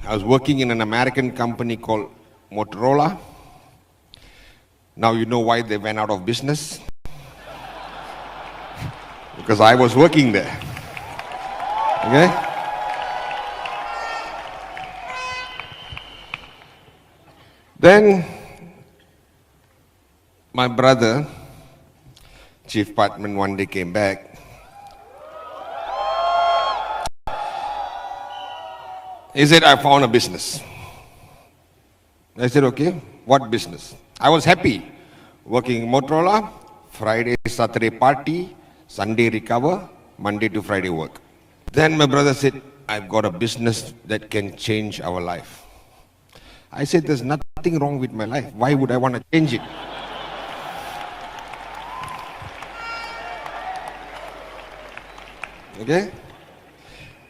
I was working in an American company called Motorola. Now you know why they went out of business. Because I was working there. Okay? Then my brother, chief partner, one day came back. He said, I found a business. I said, okay, what business? I was happy working in Motorola, Friday, Saturday party, Sunday recover, Monday to Friday work. Then my brother said, I've got a business that can change our life. I said, there's nothing wrong with my life. Why would I want to change it? Okay?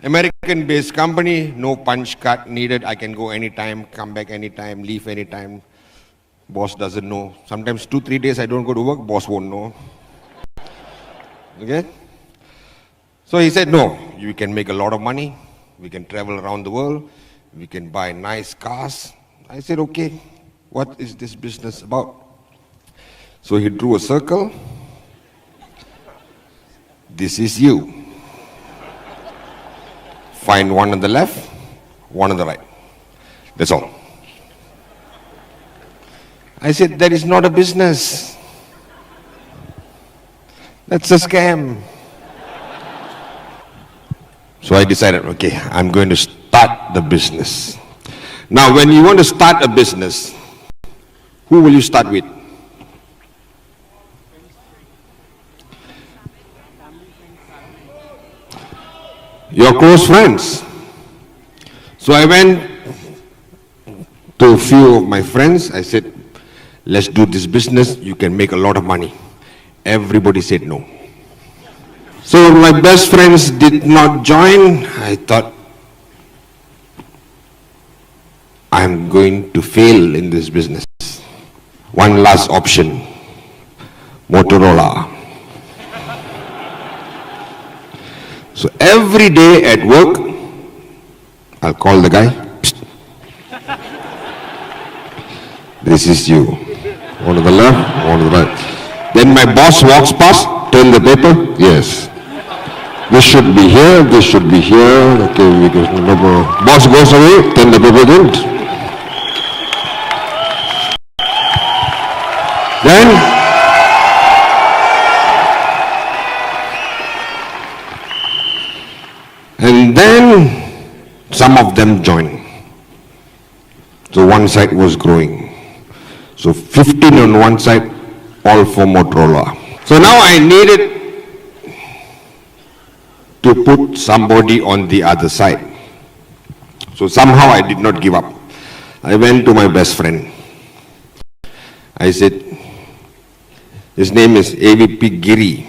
American-based company, no punch card needed. I can go anytime, come back anytime, leave anytime. Boss doesn't know. Sometimes 2-3 days I don't go to work, boss won't know. Okay? So he said, no, you can make a lot of money. We can travel around the world. We can buy nice cars. I said, okay, what is this business about? So he drew a circle. This is you. Find one on the left, one on the right. That's all. I said, that is not a business. That's a scam. So I decided, okay, I'm going to start the business. Now, when you want to start a business, who will you start with? Your close friends. So I went to a few of my friends. I said, let's do this business. You can make a lot of money. Everybody said no. So my best friends did not join. I thought, I'm going to fail in this business. One last option, Motorola. So every day at work, I'll call the guy. Psst. This is you. One to the left, one to the right. Then my boss walks past, turn the paper. Yes. This should be here, this should be here. Okay, boss goes away, turn the paper again. Then some of them joined. So one side was growing. So 15 on one side, all for Motorola. So now I needed to put somebody on the other side. So somehow I did not give up. I went to my best friend. I said, his name is AVP Giri.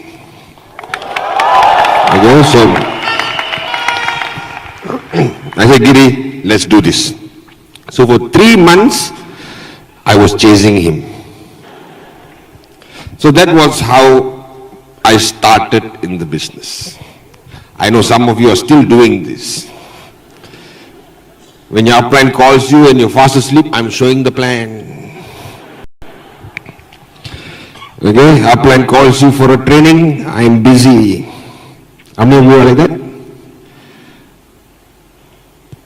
Okay, so I said, Giri, let's do this. So for 3 months, I was chasing him. So that was how I started in the business. I know some of you are still doing this. When your upline calls you and you're fast asleep, I'm showing the plan. Okay, upline calls you for a training, I'm busy. How many of you are like that?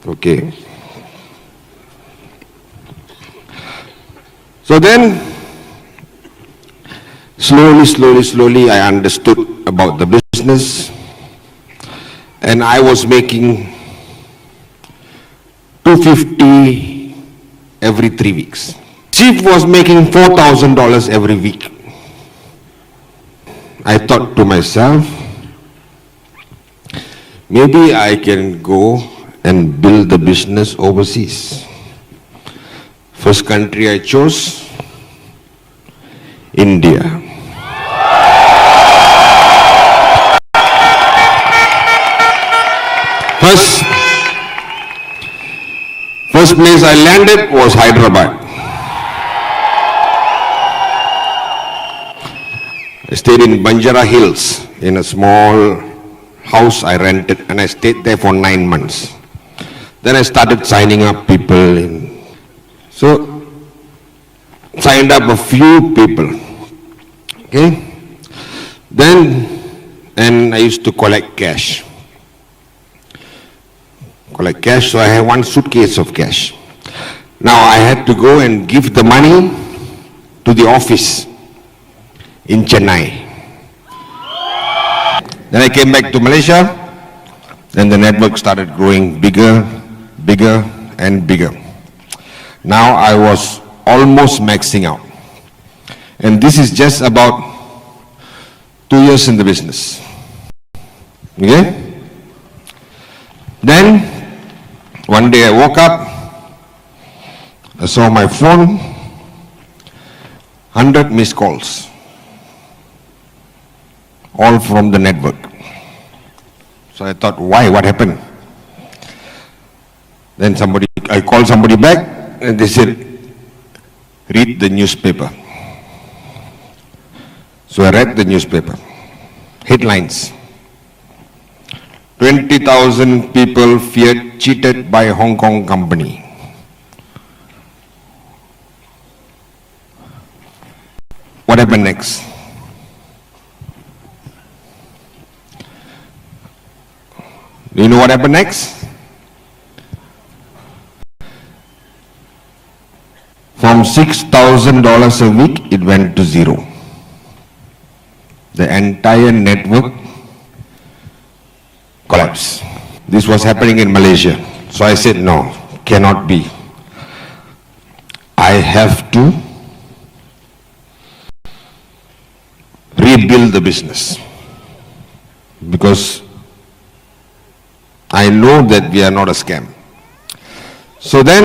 Okay. So then, slowly, I understood about the business, and I was making $250 every 3 weeks. Chief was making $4,000 every week. I thought to myself, maybe I can go and build the business overseas. First country I chose, India. First place I landed was Hyderabad. I stayed in Banjara Hills in a small house I rented, and I stayed there for 9 months. Then I started signing up people in. So, signed up a few people. Okay? And I used to collect cash. So I had one suitcase of cash. Now I had to go and give the money to the office in Chennai. Then I came back to Malaysia, and the network started growing bigger and bigger. Now I was almost maxing out. And this is just about 2 years in the business. Okay? Then, one day I woke up, I saw my phone, 100 missed calls, all from the network. So I thought, why? What happened? Then I called somebody back, and they said, read the newspaper. So I read the newspaper. Headlines. 20,000 people feared cheated by Hong Kong company. What happened next? Do you know what happened next? From $6,000 a week, it went to zero. The entire network collapsed. This was happening in Malaysia. So I said, no, cannot be. I have to rebuild the business, because I know that we are not a scam. So then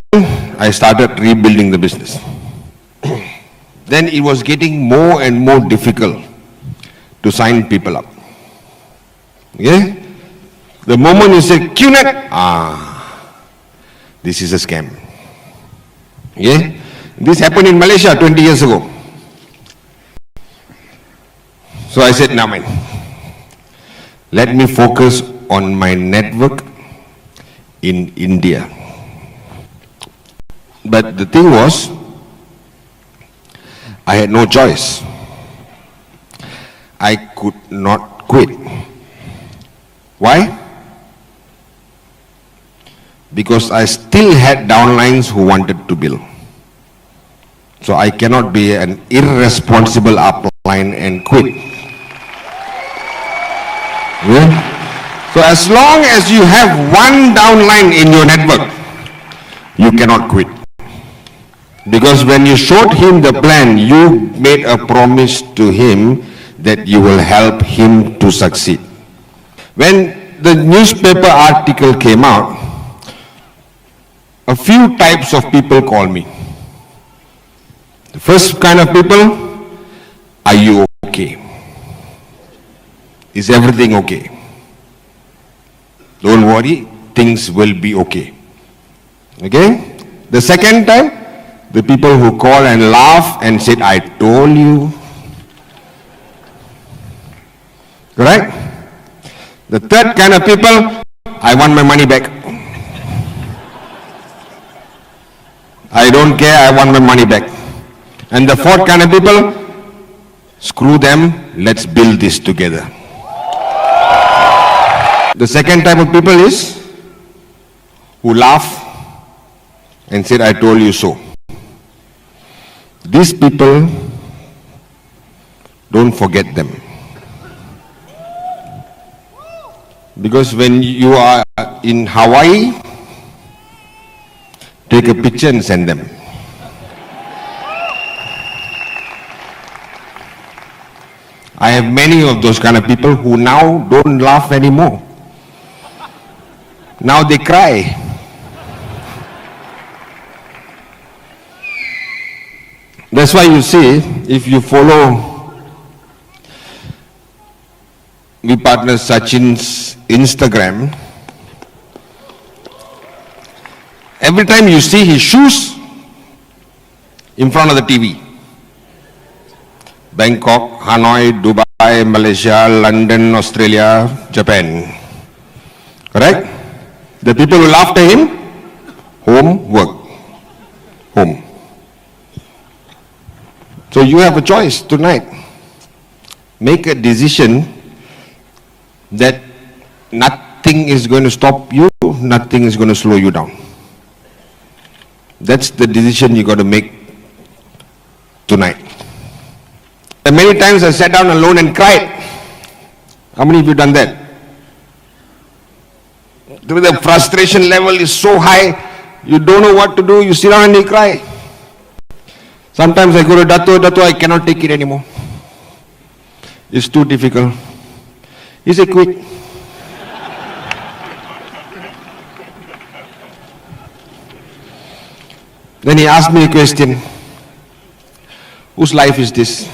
I started rebuilding the business. Then it was getting more and more difficult to sign people up. Okay? The moment you say QNet, this is a scam. Okay? This happened in Malaysia 20 years ago. So I said, now man, let me focus on my network in India. But the thing was, I had no choice. I could not quit. Why? Because I still had downlines who wanted to build. So I cannot be an irresponsible upline and quit. Yeah? So as long as you have one downline in your network, you cannot quit. Because when you showed him the plan, you made a promise to him that you will help him to succeed. When the newspaper article came out, a few types of people call me. The first kind of people, are you okay? Is everything okay? Don't worry, things will be okay. Okay? The second time, the people who call and laugh and said, I told you. Correct? The third kind of people, I want my money back. I don't care, I want my money back. And the fourth kind of people, screw them, let's build this together. The second type of people is who laugh and said, I told you so. These people, don't forget them. Because when you are in Hawaii, take a picture and send them. I have many of those kind of people who now don't laugh anymore. Now they cry. That's why you see, if you follow V Partner Sachin's Instagram, every time you see his shoes in front of the TV. Bangkok, Hanoi, Dubai, Malaysia, London, Australia, Japan. Correct? The people who laughed at him, home, work, home. So you have a choice tonight. Make a decision that nothing is going to stop you, nothing is going to slow you down. That's the decision you got to make tonight. And many times I sat down alone and cried. How many of you done that? The frustration level is so high, you don't know what to do, you sit down and you cry. Sometimes I go to Dato, I cannot take it anymore. It's too difficult. He said, quit. Then he asked me a question. Whose life is this?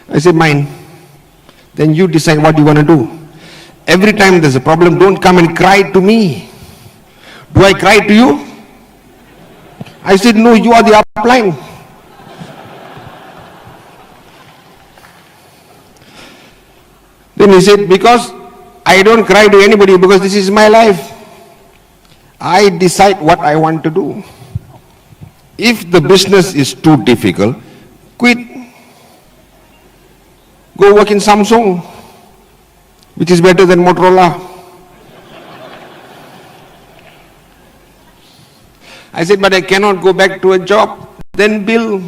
I said, mine. Then you decide what you want to do. Every time there's a problem, don't come and cry to me. Do I cry to you? I said, no, you are the upline. Then he said, because I don't cry to anybody because this is my life. I decide what I want to do. If the business is too difficult, quit. Go work in Samsung, which is better than Motorola. I said, but I cannot go back to a job. Then bill.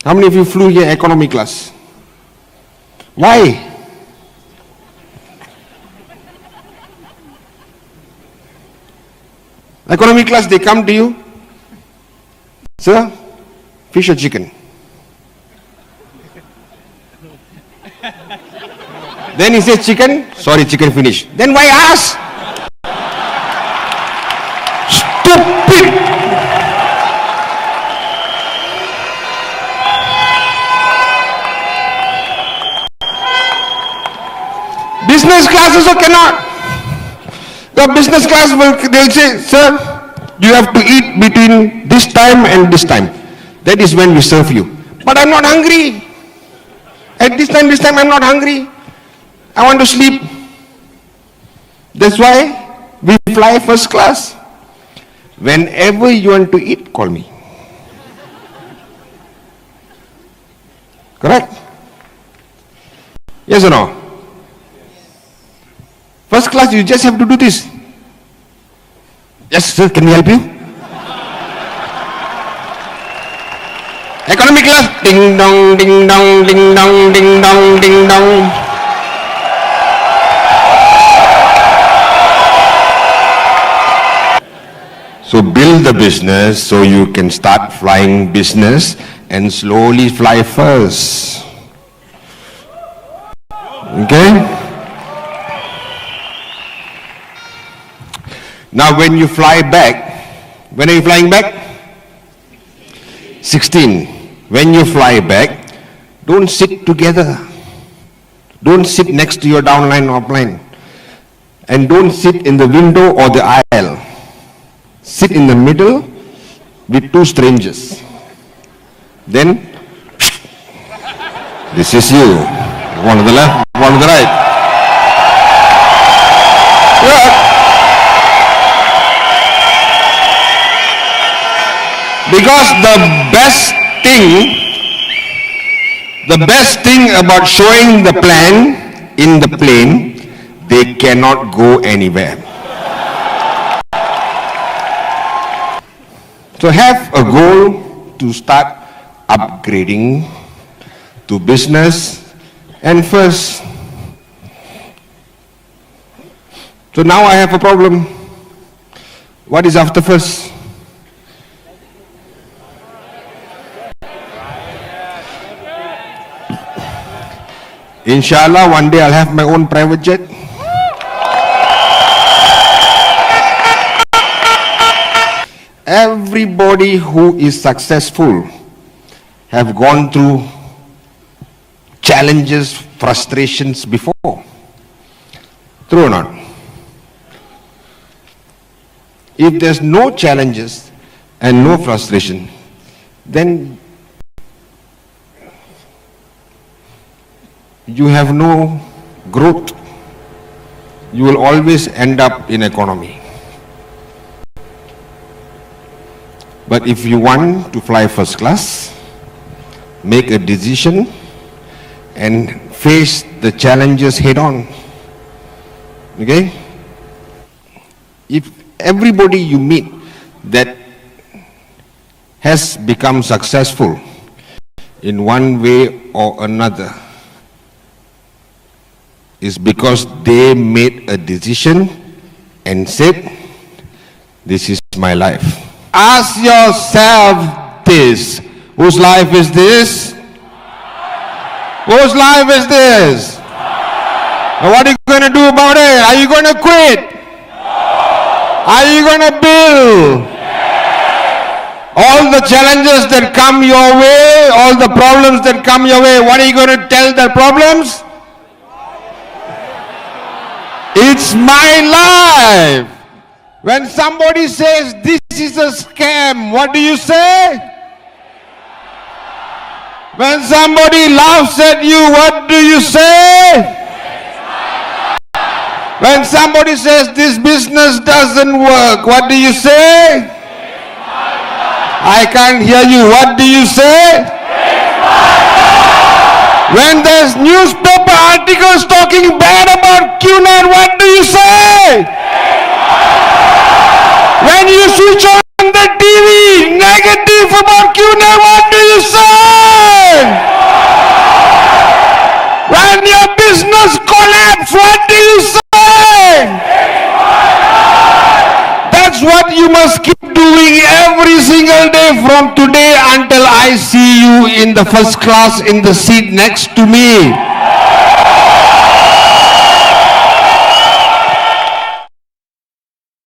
How many of you flew here economy class? Why? Economy class, they come to you. Sir, fish or chicken? Then he says chicken. Sorry, chicken finished. Then why ask? Stupid. Business class also cannot. The business class they'll say, sir, you have to eat between this time and this time. That is when we serve you. But I'm not hungry. At this time I'm not hungry. I want to sleep. That's why we fly first class. Whenever you want to eat, call me. Correct? Yes or no? First class, you just have to do this. Yes, sir, can we help you? Economy class, ding dong, ding dong, ding dong, ding dong, ding dong. So build the business so you can start flying business and slowly fly first. Okay? Now when you fly back, when are you flying back? 16. When you fly back, don't sit together. Don't sit next to your downline or upline. And don't sit in the window or the aisle. Sit in the middle with two strangers. Then, this is you. One on the left, one on the right. Yeah. Because the best thing about showing the plan in the plane, they cannot go anywhere. So have a goal to start upgrading to business and first. So now I have a problem. What is after first? Inshallah, one day I'll have my own private jet. Everybody who is successful have gone through challenges, frustrations before. True or not? If there's no challenges and no frustration, then you have no growth, you will always end up in economy. But if you want to fly first class, make a decision and face the challenges head on. Okay? If everybody you meet that has become successful in one way or another is because they made a decision and said, this is my life. Ask yourself this, whose life is this? Whose life is this? Now what are you going to do about it? Are you going to quit? Are you going to build? All the challenges that come your way, all the problems that come your way, what are you going to tell the problems? It's my life. When somebody says this is a scam, what do you say? When somebody laughs at you, what do you say? When somebody says this business doesn't work, what do you say? I can't hear you. What do you say? When there's newspaper articles talking bad about QNet, what do you say? When you switch on the TV, negative about QNet, what do you say? When your business collapses, what do you say? That's what you must keep doing every single day from today until I see you in the first class in the seat next to me.